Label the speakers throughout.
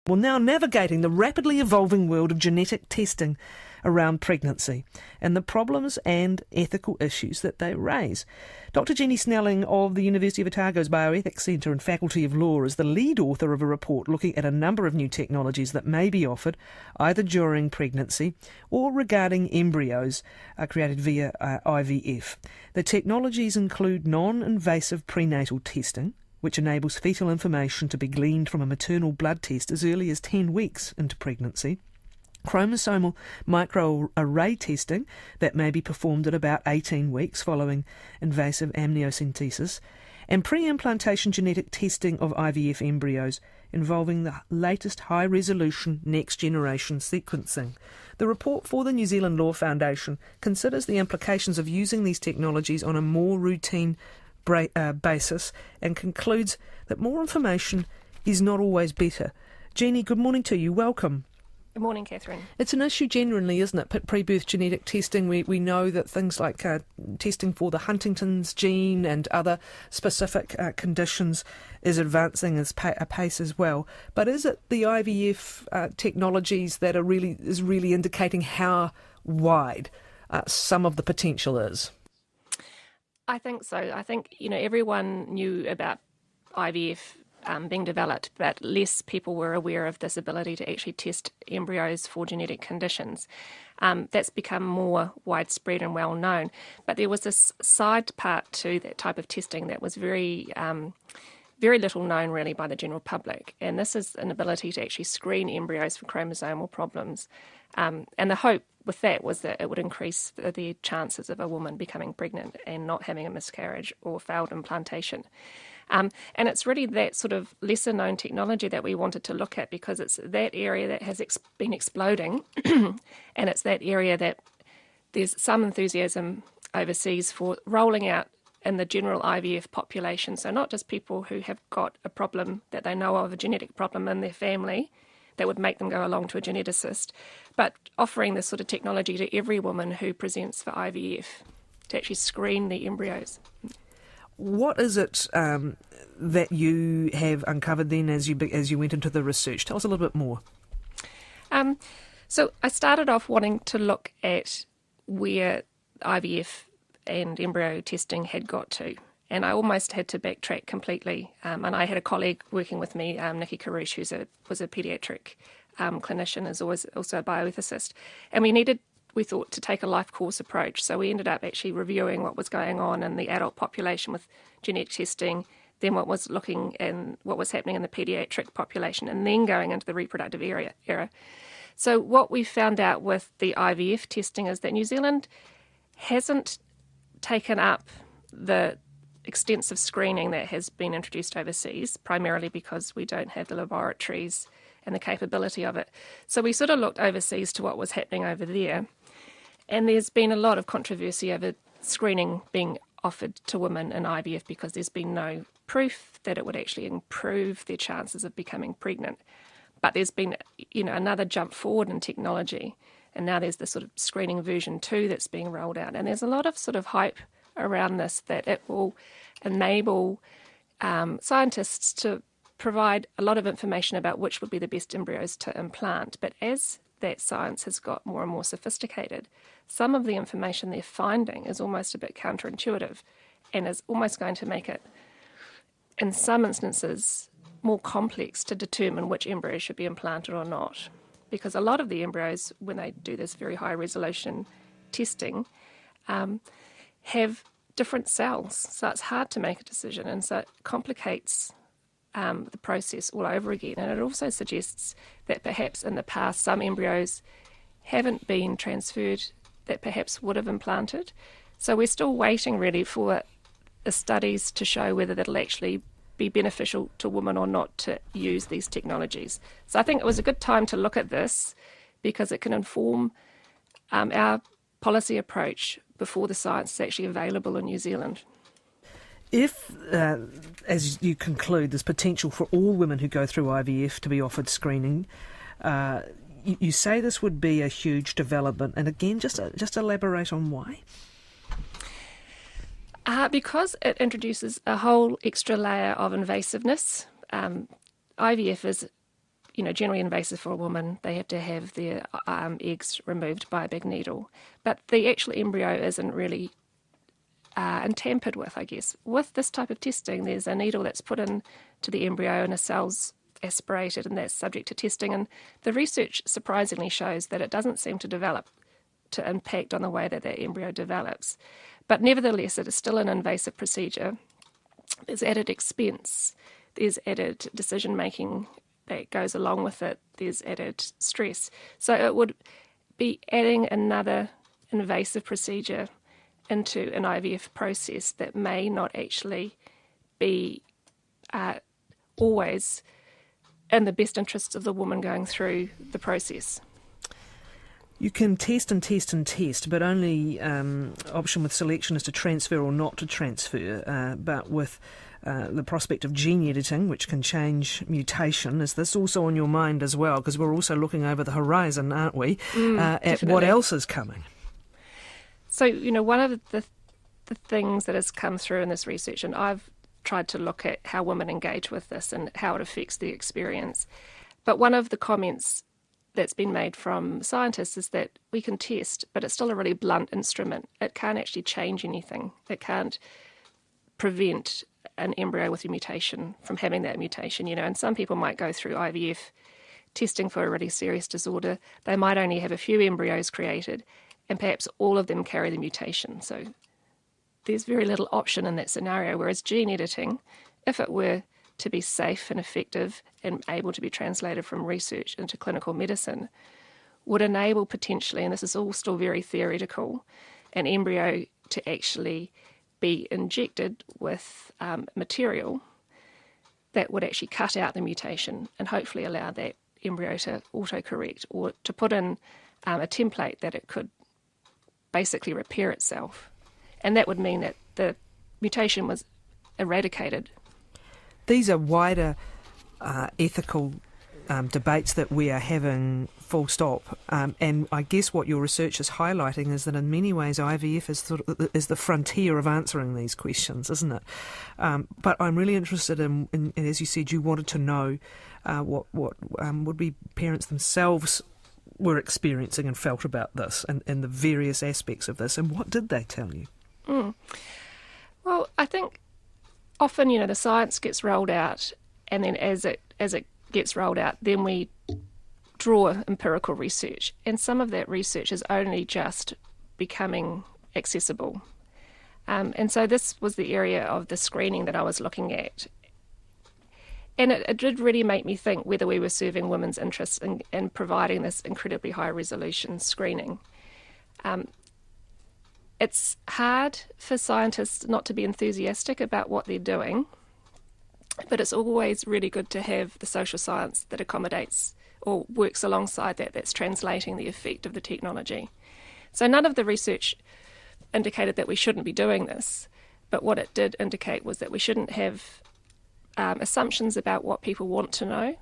Speaker 1: Well, now navigating the rapidly evolving world of genetic testing around pregnancy and the problems and ethical issues that they raise. Dr Jeanne Snelling of the University of Otago's Bioethics Centre and Faculty of Law is the lead author of a report looking at a number of new technologies that may be offered either during pregnancy or regarding embryos created via IVF. The technologies include non-invasive prenatal testing, which enables fetal information to be gleaned from a maternal blood test as early as 10 weeks into pregnancy, chromosomal microarray testing that may be performed at about 18 weeks following invasive amniocentesis, and pre-implantation genetic testing of IVF embryos involving the latest high-resolution next-generation sequencing. The report for the New Zealand Law Foundation considers the implications of using these technologies on a more routine basis and concludes that more information is not always better. Jeannie, good morning to you. Welcome.
Speaker 2: Good morning, Catherine.
Speaker 1: It's an issue generally, isn't it? Pre-birth genetic testing, we know that things like testing for the Huntington's gene and other specific conditions is advancing at a pace as well. But is it the IVF technologies that are really indicating how wide some of the potential is?
Speaker 2: I think so. I think, everyone knew about IVF being developed, but less people were aware of this ability to actually test embryos for genetic conditions. That's become more widespread and well known. But there was this side part to that type of testing that was very little known really by the general public. And this is an ability to actually screen embryos for chromosomal problems. And the hope with that was that it would increase the chances of a woman becoming pregnant and not having a miscarriage or failed implantation. And it's really that sort of lesser-known technology that we wanted to look at, because it's that area that has been exploding, and it's that area that there's some enthusiasm overseas for rolling out in the general IVF population. So not just people who have got a problem that they know of, a genetic problem in their family that would make them go along to a geneticist, but offering this sort of technology to every woman who presents for IVF to actually screen the embryos.
Speaker 1: What is it that you have uncovered then as you went into the research? Tell us a little bit more.
Speaker 2: So I started off wanting to look at where IVF and embryo testing had got to, and I almost had to backtrack completely. And I had a colleague working with me, Nikki Karush, who was a paediatric clinician, is also a bioethicist, and we thought to take a life course approach. So we ended up actually reviewing what was going on in the adult population with genetic testing, then what was happening in the paediatric population, and then going into the reproductive era. So what we found out with the IVF testing is that New Zealand hasn't taken up the extensive screening that has been introduced overseas, primarily because we don't have the laboratories and the capability of it. So we sort of looked overseas to what was happening over there. And there's been a lot of controversy over screening being offered to women in IVF because there's been no proof that it would actually improve their chances of becoming pregnant. But there's been, another jump forward in technology, and now there's the sort of screening version 2 that's being rolled out. And there's a lot of sort of hype around this that it will enable scientists to provide a lot of information about which would be the best embryos to implant. But as that science has got more and more sophisticated, some of the information they're finding is almost a bit counterintuitive and is almost going to make it, in some instances, more complex to determine which embryos should be implanted or not. Because a lot of the embryos, when they do this very high resolution testing, have different cells. So it's hard to make a decision, and so it complicates the process all over again. And it also suggests that perhaps in the past some embryos haven't been transferred that perhaps would have implanted. So we're still waiting really for the studies to show whether that'll actually be beneficial to women or not to use these technologies. So I think it was a good time to look at this because it can inform our policy approach before the science is actually available in New Zealand.
Speaker 1: If, as you conclude, there's potential for all women who go through IVF to be offered screening, you say this would be a huge development. And again, just elaborate on why.
Speaker 2: Because it introduces a whole extra layer of invasiveness. IVF is, generally invasive for a woman. They have to have their eggs removed by a big needle. But the actual embryo isn't really and tampered with, I guess. With this type of testing, there's a needle that's put in to the embryo and a cell's aspirated, and that's subject to testing. And the research surprisingly shows that it doesn't seem to impact on the way that embryo develops. But nevertheless, it is still an invasive procedure. There's added expense. There's added decision-making that goes along with it. There's added stress. So it would be adding another invasive procedure into an IVF process that may not actually be always in the best interests of the woman going through the process.
Speaker 1: You can test and test and test, but only option with selection is to transfer or not to transfer. But with the prospect of gene editing, which can change mutation, is this also on your mind as well? Because we're also looking over the horizon, aren't we, at what else is coming?
Speaker 2: So, one of the things that has come through in this research, and I've tried to look at how women engage with this and how it affects the experience. But one of the comments that's been made from scientists is that we can test, but it's still a really blunt instrument. It can't actually change anything. It can't prevent an embryo with a mutation from having that mutation, and some people might go through IVF testing for a really serious disorder. They might only have a few embryos created, and perhaps all of them carry the mutation. So there's very little option in that scenario, whereas gene editing, if it were to be safe and effective and able to be translated from research into clinical medicine, would enable potentially, and this is all still very theoretical, an embryo to actually be injected with material that would actually cut out the mutation and hopefully allow that embryo to autocorrect or to put in a template that it could basically repair itself. And that would mean that the mutation was eradicated.
Speaker 1: These are wider ethical debates that we are having, full stop. And I guess what your research is highlighting is that in many ways IVF is the frontier of answering these questions, isn't it? But I'm really interested in, as you said, you wanted to know what would-be parents themselves were experiencing and felt about this and the various aspects of this. And what did they tell you?
Speaker 2: Well, I think often, the science gets rolled out, and then as it gets rolled out, then we draw empirical research, and some of that research is only just becoming accessible. And so this was the area of the screening that I was looking at. And it did really make me think whether we were serving women's interests in providing this incredibly high-resolution screening. It's hard for scientists not to be enthusiastic about what they're doing, but it's always really good to have the social science that accommodates or works alongside that's translating the effect of the technology. So none of the research indicated that we shouldn't be doing this, but what it did indicate was that we shouldn't have assumptions about what people want to know.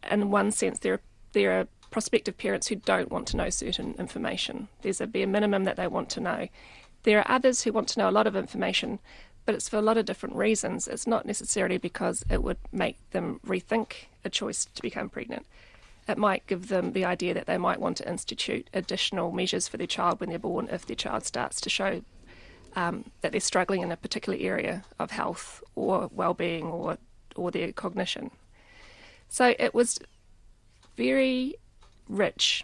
Speaker 2: In one sense, there are prospective parents who don't want to know certain information. There's a bare minimum that they want to know. There are others who want to know a lot of information, but it's for a lot of different reasons. It's not necessarily because it would make them rethink a choice to become pregnant. It might give them the idea that they might want to institute additional measures for their child when they're born if their child starts to show that they're struggling in a particular area of health or well-being or their cognition. So it was very rich,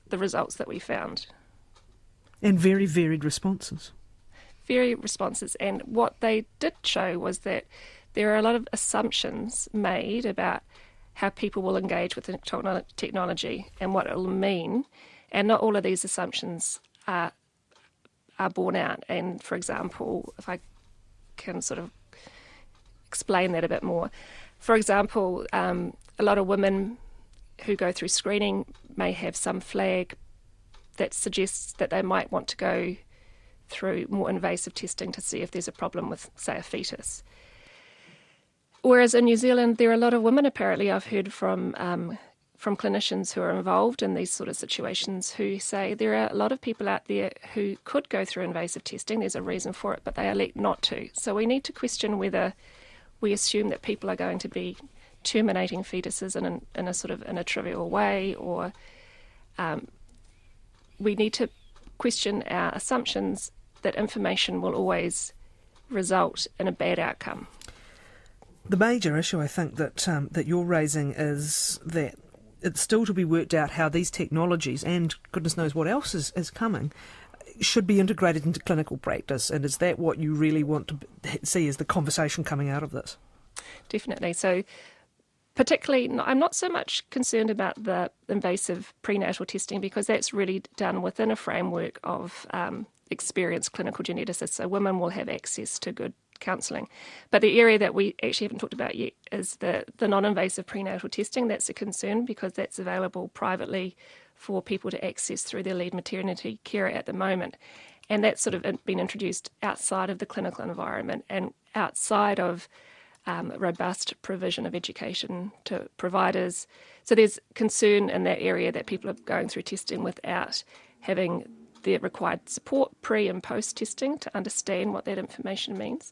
Speaker 2: the results that we found.
Speaker 1: And very varied responses.
Speaker 2: Very responses. And what they did show was that there are a lot of assumptions made about how people will engage with the technology and what it will mean. And not all of these assumptions are borne out. And for example, if I can sort of explain that a bit more. For example, a lot of women who go through screening may have some flag that suggests that they might want to go through more invasive testing to see if there's a problem with, say, a fetus. Whereas in New Zealand, there are a lot of women, apparently, I've heard from clinicians who are involved in these sort of situations who say there are a lot of people out there who could go through invasive testing. There's a reason for it, but they elect not to. So we need to question whether we assume that people are going to be terminating fetuses in a trivial way, or we need to question our assumptions that information will always result in a bad outcome.
Speaker 1: The major issue, I think, that you're raising is that it's still to be worked out how these technologies, and goodness knows what else is coming, should be integrated into clinical practice. And is that what you really want to see as the conversation coming out of this?
Speaker 2: Definitely. So particularly, I'm not so much concerned about the invasive prenatal testing, because that's really done within a framework of experienced clinical geneticists. So women will have access to good counselling. But the area that we actually haven't talked about yet is the non-invasive prenatal testing. That's a concern because that's available privately for people to access through their lead maternity care at the moment. And that's sort of been introduced outside of the clinical environment and outside of robust provision of education to providers. So there's concern in that area that people are going through testing without having the required support pre and post testing to understand what that information means.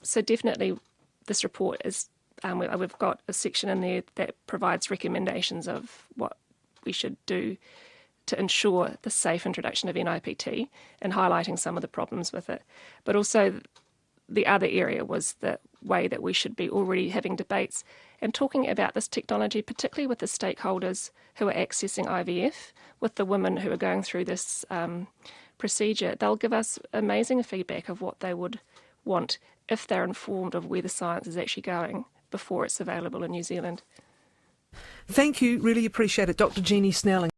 Speaker 2: So definitely this report is, we've got a section in there that provides recommendations of what we should do to ensure the safe introduction of NIPT and highlighting some of the problems with it. But also the other area was the way that we should be already having debates and talking about this technology, particularly with the stakeholders who are accessing IVF, with the women who are going through this procedure. They'll give us amazing feedback of what they would want if they're informed of where the science is actually going before it's available in New Zealand.
Speaker 1: Thank you, really appreciate it. Dr Jeanne Snelling.